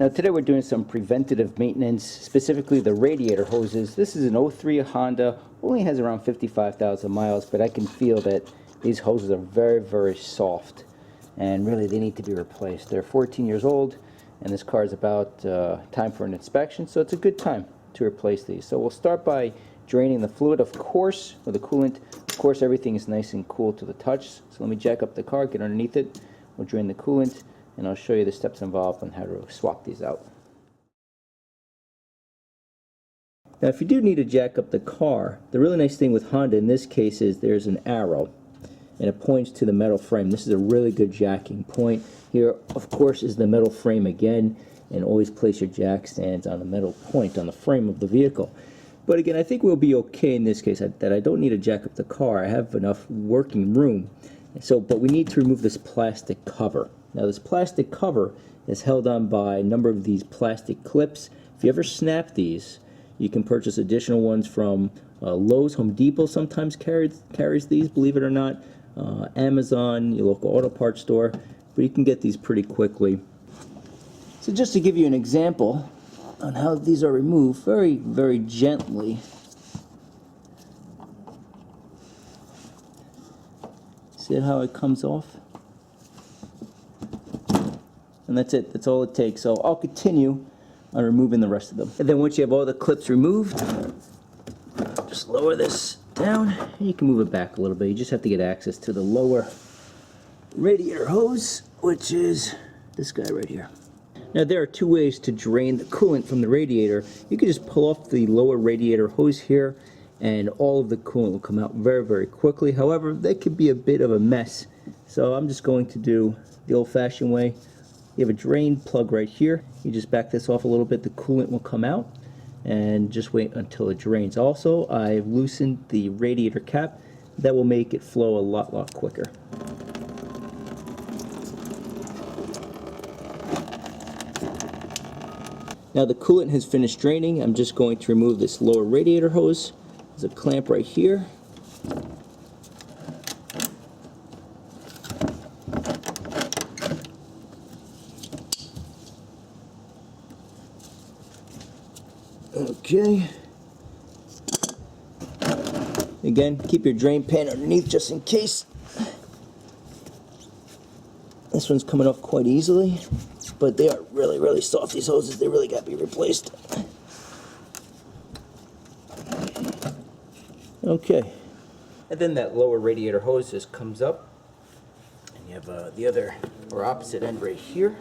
Now today we're doing some preventative maintenance, specifically the radiator hoses. This is an 03 Honda, only has around 55,000 miles, but I can feel that these hoses are very soft, and really they need to be replaced. They're 14 years old, and this car is about time for an inspection, so it's a good time to replace these. So we'll start by draining the fluid, of course, with the coolant. Of course, everything is nice and cool to the touch, so let me jack up the car, get underneath it, we'll drain the coolant, and I'll show you the steps involved on how to swap these out. Now if you do need to jack up the car, the really nice thing with Honda in this case is there's an arrow and it points to the metal frame. This is a really good jacking point. Here of course is the metal frame again, and always place your jack stands on the metal point on the frame of the vehicle. But again, I think we'll be okay in this case, that I don't need to jack up the car. I have enough working room. But we need to remove this plastic cover. Now this plastic cover is held on by a number of these plastic clips. If you ever snap these, you can purchase additional ones from Lowe's. Home Depot sometimes carries these, believe it or not. Amazon, your local auto parts store, but you can get these pretty quickly. So just to give you an example on how these are removed, very gently. See how it comes off? And that's it. That's all it takes. So I'll continue on removing the rest of them. And then once you have all the clips removed, just lower this down, and you can move it back a little bit. You just have to get access to the lower radiator hose, which is this guy right here. Now there are two ways to drain the coolant from the radiator. You can just pull off the lower radiator hose here, and all of the coolant will come out very quickly. However, that could be a bit of a mess, so I'm just going to do the old-fashioned way. You have a drain plug right here. You just back this off a little bit, the coolant will come out, and just wait until it drains. Also, I've loosened the radiator cap. That will make it flow a lot quicker. Now the coolant has finished draining. I'm just going to remove this lower radiator hose. There's a clamp right here. Okay. Again, keep your drain pan underneath just in case. This one's coming off quite easily, but they are really soft, these hoses. They really got to be replaced. Okay. And then that lower radiator hose just comes up, and you have the other or opposite end right here.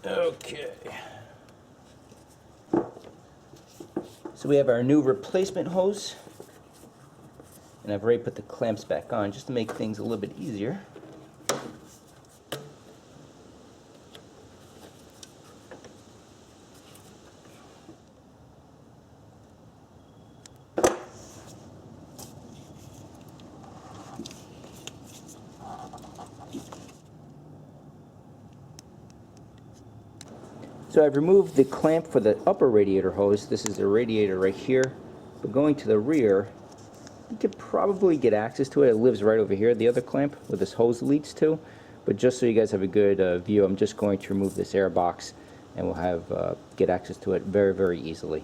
Okay. So we have our new replacement hose, and I've already put the clamps back on just to make things a little bit easier. So I've removed the clamp for the upper radiator hose. This is the radiator right here. But going to the rear, you could probably get access to it. It lives right over here, the other clamp where this hose leads to. But just so you guys have a good view, I'm just going to remove this air box, and we'll have get access to it very easily.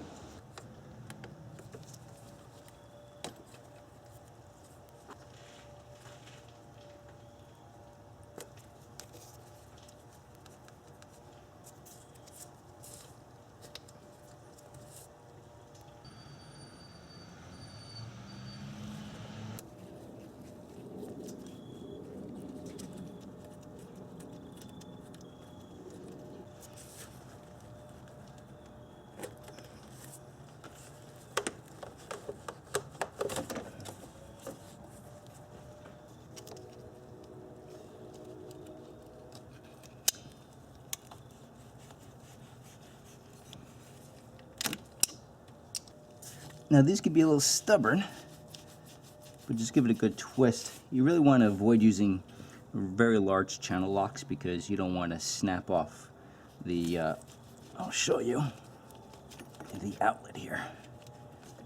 Now these could be a little stubborn, but just give it a good twist. You really want to avoid using very large channel locks because you don't want to snap off the, I'll show you. to the outlet here.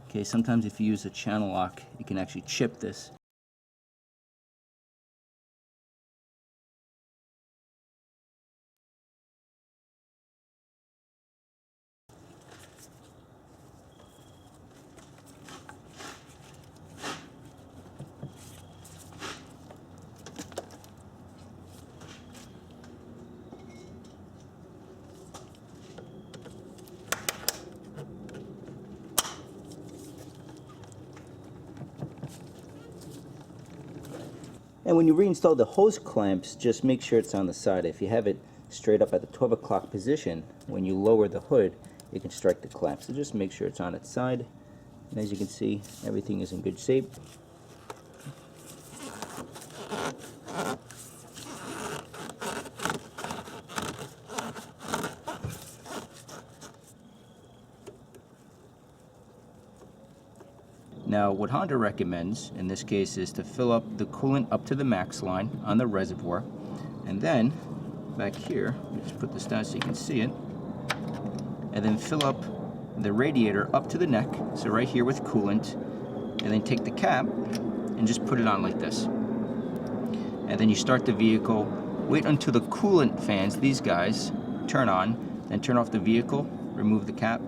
Okay, sometimes if you use a channel lock, you can actually chip this. And when you reinstall the hose clamps, just make sure it's on the side. If you have it straight up at the 12 o'clock position, when you lower the hood, you can strike the clamp. So just make sure it's on its side. And as you can see, everything is in good shape. Now, what Honda recommends in this case is to fill up the coolant up to the max line on the reservoir, and then back here, just put this down so you can see it, and then fill up the radiator up to the neck, so right here with coolant, and then take the cap and just put it on like this. And then you start the vehicle, wait until the coolant fans, these guys, turn on, then turn off the vehicle, remove the cap,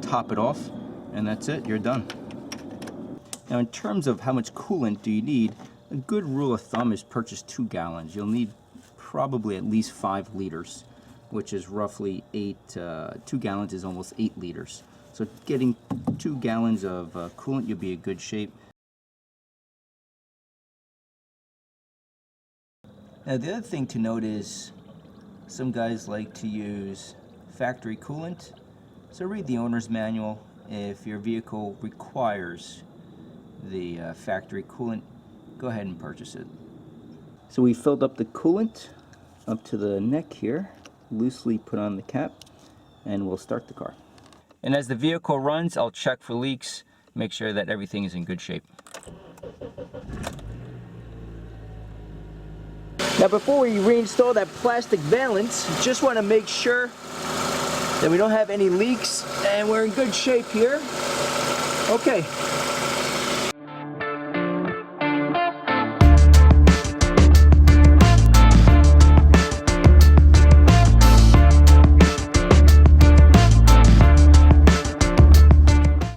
top it off, and that's it, you're done. Now, in terms of how much coolant do you need, a good rule of thumb is purchase 2 gallons. You'll need probably at least 5 liters, which is roughly 2 gallons is almost 8 liters. So getting 2 gallons of coolant, you'll be in good shape. Now, the other thing to note is some guys like to use factory coolant. So read the owner's manual. If your vehicle requires the factory coolant, go ahead and purchase it. So we filled up the coolant up to the neck here, loosely put on the cap, and we'll start the car. And as the vehicle runs, I'll check for leaks, make sure that everything is in good shape. Now, before we reinstall that plastic valance, just want to make sure that we don't have any leaks and we're in good shape here. Okay.